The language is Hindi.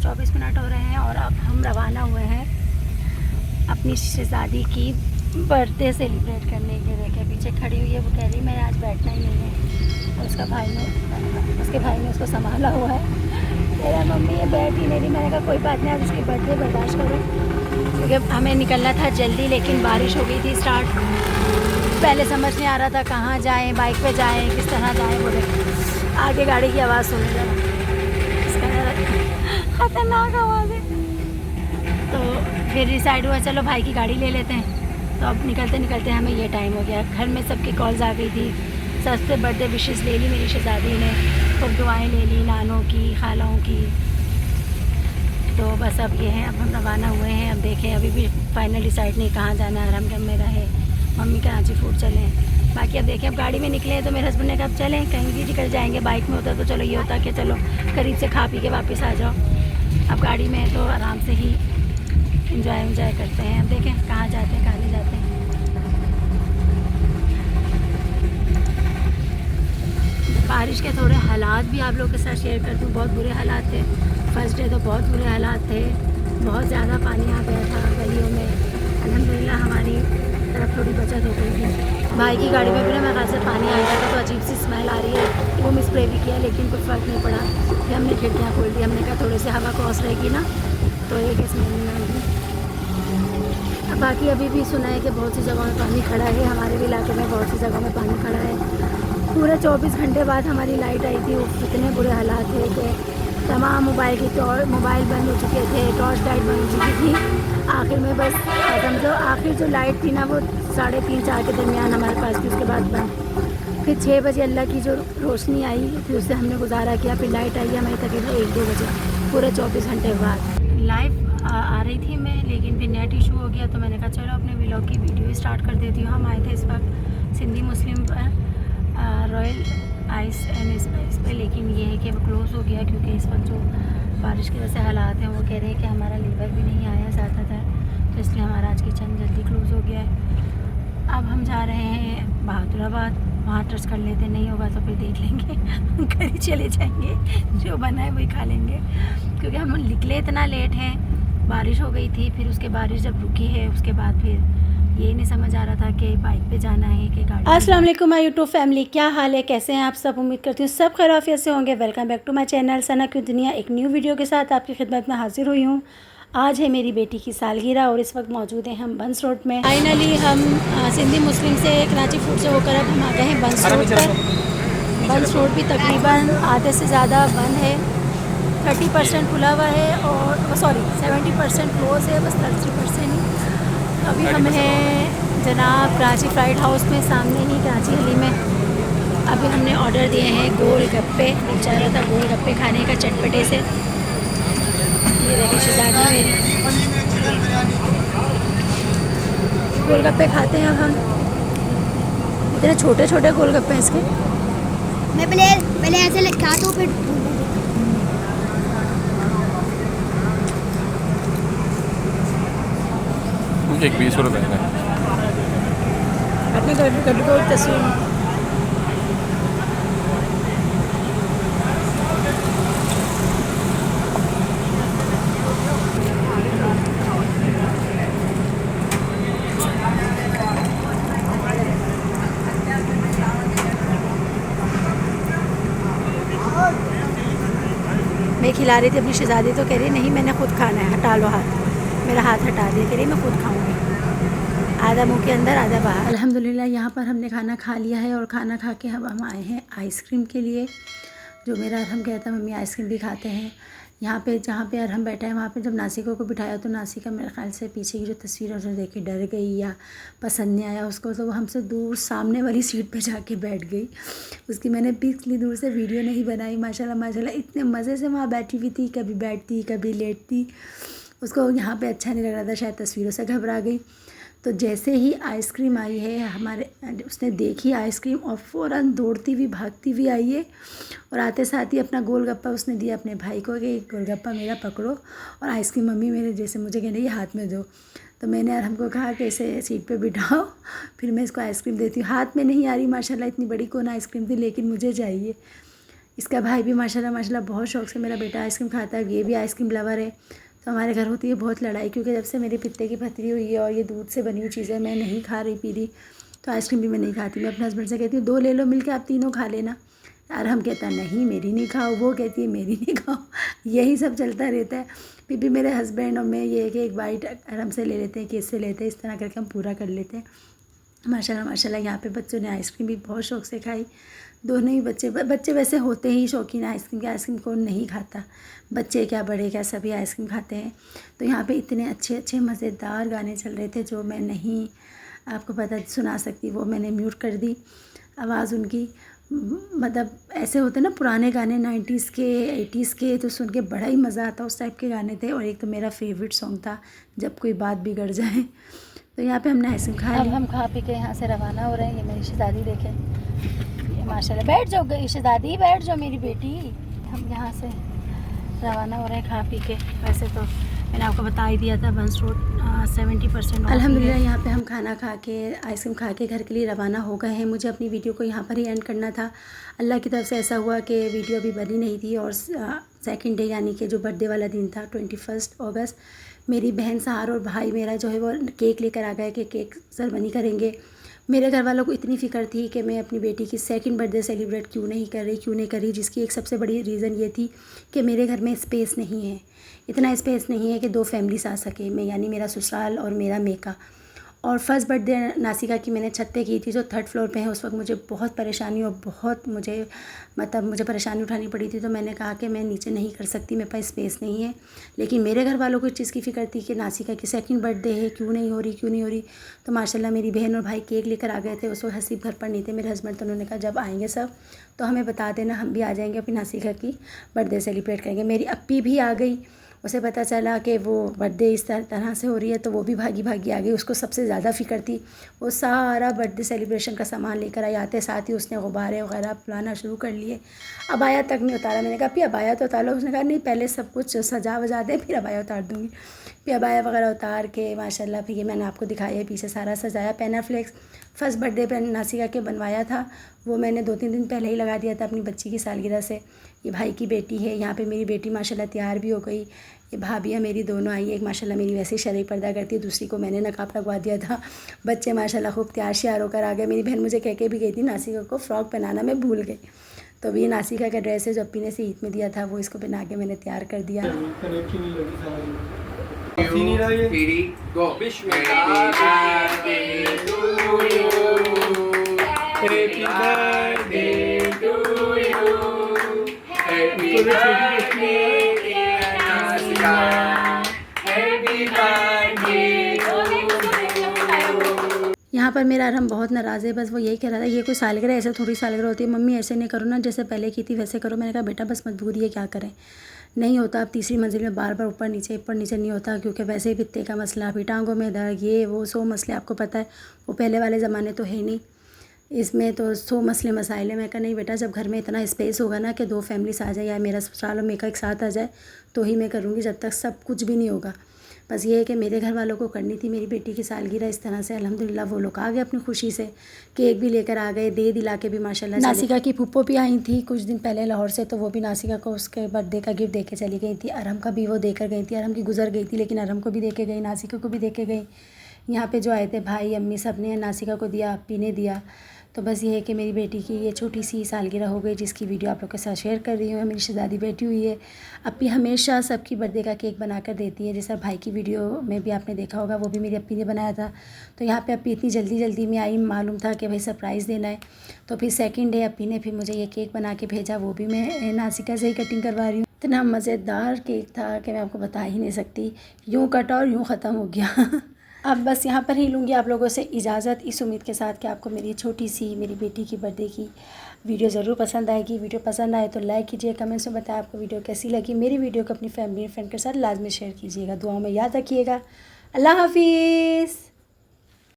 9:24 हो रहे हैं और अब हम रवाना हुए हैं अपनी शहज़ादी की बर्थडे सेलिब्रेट करने के लिए। देखे पीछे खड़ी हुई है, वो कह रही मैं आज बैठना ही नहीं है। और उसके भाई ने उसको संभाला हुआ है। कह रहा मम्मी ये बैठ ही नहीं रही। मैंने कहा कोई बात नहीं, आज उसकी बर्थडे बर्दाश्त करो, क्योंकि हमें निकलना था जल्दी, लेकिन बारिश हो गई थी स्टार्ट। पहले समझ नहीं आ रहा था कहाँ जाएँ, बाइक पे जाएँ, किस तरह जाएँ। बोले आगे गाड़ी की आवाज़ सुनने लगा, खतरनाक आवाज़ है। तो फिर डिसाइड हुआ चलो भाई की गाड़ी ले लेते हैं। तो अब निकलते निकलते हमें ये टाइम हो गया। घर में सबकी कॉल्स आ गई थी, सबसे बर्थडे विशेस ले ली मेरी शहज़ादी ने, खूब दुआएं ले ली नानों की, खालाओं की। तो बस अब ये हैं, अब हम रवाना हुए हैं। अब देखें, अभी भी फाइनल डिसाइड नहीं कहाँ जाना है। हरम में रहे, मम्मी कराची फूड चलें, बाकी अब देखें। अब गाड़ी में निकले तो मेरे हस्बैंड ने कहा अब चलें, कहीं भी निकल जाएंगे। बाइक में होता तो चलो ये होता कि चलो करीब से खा पी के वापस आ जाओ। अब गाड़ी में है तो आराम से ही इंजॉय करते हैं। अब देखें कहाँ जाते हैं, कहाँ नहीं जाते हैं। बारिश के थोड़े हालात भी आप लोगों के साथ शेयर करती हूँ। बहुत बुरे हालात थे फर्स्ट डे, तो बहुत बुरे हालात थे, बहुत ज़्यादा पानी आ गया था गलियों में। अल्हम्दुलिल्लाह हमारी तरफ थोड़ी बचत हो गई थी। भाई की गाड़ी में भी ना मेरे ख्याल से पानी आ गया था, तो अजीब सी स्मेल आ रही है। वो स्प्रे भी किया लेकिन कुछ फ़र्क नहीं पड़ा। फिर हमने खिड़कियाँ खोल दी, हमने कहा थोड़ी सी हवा क्रॉस रहेगी ना तो एक स्मेल नहीं आएगी। बाकी अभी भी सुना है कि बहुत सी जगहों में पानी खड़ा है। हमारे भी इलाके में बहुत सी जगहों में पानी खड़ा है। पूरे 24 घंटे बाद हमारी लाइट आई थी। इतने बुरे हालात थे कि तमाम मोबाइल बंद हो चुके थे, टॉर्च लाइट बंद हो चुकी थी। आखिर में बस समझो आखिर जो लाइट थी ना वो 3:30-4 के दरमियान हमारे पास थी, उसके बाद बंद। फिर 6 बजे अल्लाह की जो रोशनी आई, फिर उससे हमने गुजारा किया। फिर लाइट आई हमारी तकरीबन 1-2 बजे, पूरे 24 घंटे बाद। लाइव आ रही थी मैं, लेकिन फिर नेट इशू हो गया, तो मैंने कहा चलो अपने व्लॉग की वीडियो स्टार्ट कर देती हूँ। हम आए थे इस वक्त सिंधी मुस्लिम पर रॉयल आइस एंड स्पाइस पे, लेकिन ये है कि वो क्लोज़ हो गया, क्योंकि इस वक्त जो बारिश की वजह से हालात हैं वो कह रहे हैं कि हमारा लीवर भी नहीं आया ज़्यादातर, तो इसलिए हमारा आज किचन जल्दी क्लोज़ हो गया है। अब हम जा रहे हैं बहादुराबाद, वहाँ टच कर लेते, नहीं होगा तो फिर देख लेंगे घर ही चले जाएंगे, जो बना है वही खा लेंगे, क्योंकि हम निकले इतना लेट हैं। बारिश हो गई थी, फिर उसके बारिश जब रुकी है उसके बाद फिर ये नहीं समझ आ रहा था कि बाइक पे जाना है कि गाड़ी। अस्सलाम वालेकुम माय यूट्यूब फैमिली, क्या हाल है, कैसे हैं आप सब? उम्मीद करती हूँ सब खैरियत से होंगे। Welcome back to my channel Sana की दुनिया। एक न्यू वीडियो के साथ आपकी खिदमत में हाजिर हुई हूँ। आज है मेरी बेटी की सालगिरह और इस वक्त मौजूद हैं हम बंस रोड में। फाइनली हम सिंधी मुस्लिम से कराची फूड से होकर अब हम आ गए हैं बंस रोड पर। बंस रोड भी तकरीबन आधे से ज़्यादा बंद है, 30% खुला हुआ है और 70% क्लोज है, बस 30% ही। अभी हम हैं जनाब कराची फ्राइड हाउस में, सामने ही कराची गली में। अभी हमने ऑर्डर दिए हैं गोल गप्पे, दिल चाह रहा था गोल गप्पे खाने का चटपटे से। ये देखिए शहज़ादी मेरी गोल गप्पे खाते हैं। अब हम इतने छोटे छोटे गोल गप्पे हैं इसके। मैं पहले ऐसे खाता हूँ, फिर एक 20 रुपए है। अपने गड्ढे तस्वीर मैं खिला रही थी अपनी शहज़ादी, तो कह रही नहीं मैंने खुद खाना है, हटा लो हाथ। मेरा हाथ हटा दिया, कह रही मैं खुद खाऊंगी, आधा मुंह के अंदर आधा बाहर। अल्हम्दुलिल्लाह यहाँ पर हमने खाना खा लिया है और खाना खा के हम आए हैं आइसक्रीम के लिए। जो मेरा अरहम कहता है मम्मी आइसक्रीम भी खाते हैं। यहाँ पे जहाँ पे अरहम बैठा है वहाँ पे जब नासिकों को बिठाया तो नासिका मेरे ख्याल से पीछे की जो तस्वीर है उसे देख के डर गई या पसंद नहीं आया उसको, तो वो हमसे दूर सामने वाली सीट पे जाके बैठ गई। उसकी मैंने पिक्स ली, दूर से वीडियो नहीं बनाई। माशाल्लाह माशाल्लाह इतने मज़े से वहाँ बैठी हुई थी, कभी बैठती कभी लेटती। उसको यहाँ पे अच्छा नहीं लग रहा था, शायद तस्वीरों से घबरा गई। तो जैसे ही आइसक्रीम आई है हमारे, उसने देखी आइसक्रीम और फ़ौरन दौड़ती हुई भागती हुई आई है और आते साथ ही अपना गोलगप्पा उसने दिया अपने भाई को कि गोलगप्पा मेरा पकड़ो और आइसक्रीम मम्मी मेरे जैसे मुझे कहने ये हाथ में दो। तो मैंने और हमको कहा कि इसे सीट पे बिठाओ, फिर मैं इसको आइसक्रीम देती हूँ। हाथ में नहीं आ रही माशाल्लाह, इतनी बड़ी कौन आइसक्रीम थी, लेकिन मुझे चाहिए। इसका भाई भी माशाल्लाह माशाल्लाह बहुत शौक़ से मेरा बेटा आइसक्रीम खाता है, ये भी आइसक्रीम लवर है। तो हमारे घर होती है बहुत लड़ाई, क्योंकि जब से मेरे पित्ते की पथरी हुई है और ये दूध से बनी हुई चीज़ें मैं नहीं खा रही पी रही, तो आइसक्रीम भी मैं नहीं खाती। मैं अपने हस्बैंड से कहती हूँ 2 ले लो मिलके, आप तीनों खा लेना। यार हम कहता नहीं मेरी नहीं खाओ, वो कहती है मेरी नहीं खाओ, यही सब चलता रहता है। फिर भी मेरे हस्बैंड और मैं ये है कि एक बाइट आराम से ले लेते हैं, केस से लेते हैं, इस तरह करके हम पूरा कर लेते हैं। माशाल्लाह माशाल्लाह यहाँ पे बच्चों ने आइसक्रीम भी बहुत शौक़ से खाई। दोनों ही बच्चे वैसे होते ही शौकीन आइसक्रीम के। आइसक्रीम कौन नहीं खाता, बच्चे क्या बड़े क्या सभी आइसक्रीम खाते हैं। तो यहाँ पे इतने अच्छे अच्छे मज़ेदार गाने चल रहे थे जो मैं नहीं आपको पता सुना सकती, वो मैंने म्यूट कर दी आवाज़ उनकी। मतलब ऐसे होते ना पुराने गाने 90s के 80s के, तो सुन के बड़ा ही मज़ा आता, उस टाइप के गाने थे। और एक तो मेरा फेवरेट सॉन्ग था जब कोई बात बिगड़ जाए। तो यहाँ पे हमने आइसक्रीम खा ली। अब हम खा पी के यहाँ से रवाना हो रहे हैं। ये मेरी शहज़ादी देखें, ये माशाल्लाह बैठ जाओ शहज़ादी, बैठ जाओ मेरी बेटी। हम यहाँ से रवाना हो रहे हैं खा पी के। वैसे तो मैंने आपको बता ही दिया था बंस रोड 70% अल्हम्दुलिल्लाह। यहाँ पे हम खाना खा के आइसक्रीम खा के घर के लिए रवाना हो गए हैं। मुझे अपनी वीडियो को यहाँ पर ही एंड करना था। अल्लाह की तरफ से ऐसा हुआ कि वीडियो अभी बनी नहीं थी, और सेकंड डे यानी कि जो बर्थडे वाला दिन था 21 अगस्त, मेरी बहन सहार और भाई मेरा जो है वो केक लेकर आ गए कि केक सेरेमनी करेंगे। मेरे घर वालों को इतनी फ़िक्र थी कि मैं अपनी बेटी की सेकंड बर्थडे सेलिब्रेट क्यों नहीं कर रही, जिसकी एक सबसे बड़ी रीज़न ये थी कि मेरे घर में स्पेस नहीं है, इतना स्पेस नहीं है कि 2 फैमिलीस आ सके, मैं यानी मेरा ससुराल और मेरा मेका। और फर्स्ट बर्थडे नासिका की मैंने छत पे की थी जो 3rd फ्लोर पे है। उस वक्त मुझे बहुत परेशानी और बहुत मुझे परेशानी उठानी पड़ी थी। तो मैंने कहा कि मैं नीचे नहीं कर सकती, मेरे पास स्पेस नहीं है। लेकिन मेरे घर वालों को इस चीज़ की फ़िक्र थी कि नासिका की सेकंड बर्थडे है, क्यों नहीं हो रही। तो माशाल्लाह मेरी बहन और भाई केक लेकर आ गए थे। उस वक्त हसीब घर पर नहीं थे मेरे हस्बैंड, तो उन्होंने कहा जब आएँगे सब तो हमें बता देना, हम भी आ जाएँगे, अपनी नासिका की बर्थडे सेलिब्रेट करेंगे। मेरी अप्पी भी आ गई, उसे पता चला कि वो बर्थडे इस तरह से हो रही है, तो वो भी भागी आ गई। उसको सबसे ज़्यादा फ़िक्र थी, वो सारा बर्थडे सेलिब्रेशन का सामान लेकर आई। आते साथ ही उसने गुब्बारे वगैरह फुलाना शुरू कर लिए। अबाया तक नहीं उतारा। मैंने कहा फिर अबाया तो उतार लो। उसने कहा नहीं पहले सब कुछ सजा वजा दे फिर अबाया उतार दूँगी। फिर अबाया वगैरह उतार के माशाल्लाह फिर ये मैंने आपको दिखाया है, पीछे सारा सजाया। पेनाफ्लेक्स फर्स्ट बर्थडे पर नासिका के बनवाया था, वो मैंने 2-3 दिन पहले ही लगा दिया था अपनी बच्ची की सालगिरह से। ये भाई की बेटी है। यहाँ पे मेरी बेटी माशाल्लाह तैयार भी हो गई। ये भाभियाँ मेरी दोनों आई। एक माशाल्लाह मेरी वैसे ही शरई पर्दा करती है, दूसरी को मैंने नकाब लगवा दिया था। बच्चे माशाल्लाह खूब तैयार श्यार होकर आ गए। मेरी बहन मुझे कह के भी गई थी नासिका को फ़्रॉक पहनाना मैं भूल गई। तो अभी ये नासिका का ड्रेस है जो अप्पी ने से ईद में दिया था, वो इसको पहना के मैंने तैयार कर दिया। यहाँ पर मेरा अरहम बहुत नाराज़ है। बस वो यही कह रहा था ये कोई सालगिरह ऐसे थोड़ी सालगिरह होती है, मम्मी ऐसे नहीं करो ना, जैसे पहले की थी वैसे करो। मैंने कहा बेटा बस मजबूरी है, क्या करें, नहीं होता। अब तीसरी मंजिल में बार ऊपर नीचे नहीं होता, क्योंकि वैसे ही पित्ते का मसला, फिर टांगों में दर्द, ये वो 100 मसले आपको पता है। वो पहले वाले ज़माने तो है नहीं, इसमें तो 100 मसले मसाइल है। मैं कहा नहीं बेटा, जब घर में इतना स्पेस होगा ना कि 2 फैमिलीस आ जाए या मेरा ससुराल और मेका एक साथ आ जाए तो ही मैं करूँगी, जब तक सब कुछ भी नहीं होगा। बस ये है कि मेरे घर वालों को करनी थी मेरी बेटी की सालगिरह इस तरह से। अल्हम्दुलिल्लाह वो लोग आ गए अपनी खुशी से, केक भी लेकर आ गए, दे दिला के भी माशाल्लाह। नासिका की फूफो भी आई थी कुछ दिन पहले लाहौर से, तो वो भी नासिका को उसके बर्थडे का गिफ्ट दे के चली गई थी। अरहम का भी वो देकर गई थी। अरहम की गुजर गई थी लेकिन अरहम को भी दे के गई, नासिका को भी दे के गई। यहाँ पे जो आए थे भाई अम्मी सब ने नासिका को दिया, अप्पी ने दिया। तो बस ये है कि मेरी बेटी की ये छोटी सी सालगिरह हो गई, जिसकी वीडियो आप लोग के साथ शेयर कर रही हूँ। मेरी शहज़ादी बैठी हुई है। अप्पी हमेशा सबकी बर्थडे का केक बना कर देती है, जैसा भाई की वीडियो में भी आपने देखा होगा, वो भी मेरी अप्पी ने बनाया था। तो यहाँ पे अप्पी इतनी जल्दी में आई, मालूम था कि भाई सरप्राइज़ देना है। तो फिर सेकंड डे अप्पी ने फिर मुझे ये केक बना के भेजा, वो भी मैं नासिका से ही कटिंग करवा रही हूँ। इतना मज़ेदार केक था कि मैं आपको बता ही नहीं सकती, यूँ कटा और यूँ ख़त्म हो गया। अब बस यहाँ पर ही लूँगी आप लोगों से इजाज़त, इस उम्मीद के साथ कि आपको मेरी छोटी सी मेरी बेटी की बर्थडे की वीडियो ज़रूर पसंद आएगी। वीडियो पसंद आए तो लाइक कीजिए, कमेंट्स में बताएं आपको वीडियो कैसी लगी। मेरी वीडियो को अपनी फैमिली और फ्रेंड के साथ लाजमी शेयर कीजिएगा। दुआओं में याद रखिएगा। अल्लाह हाफिज़।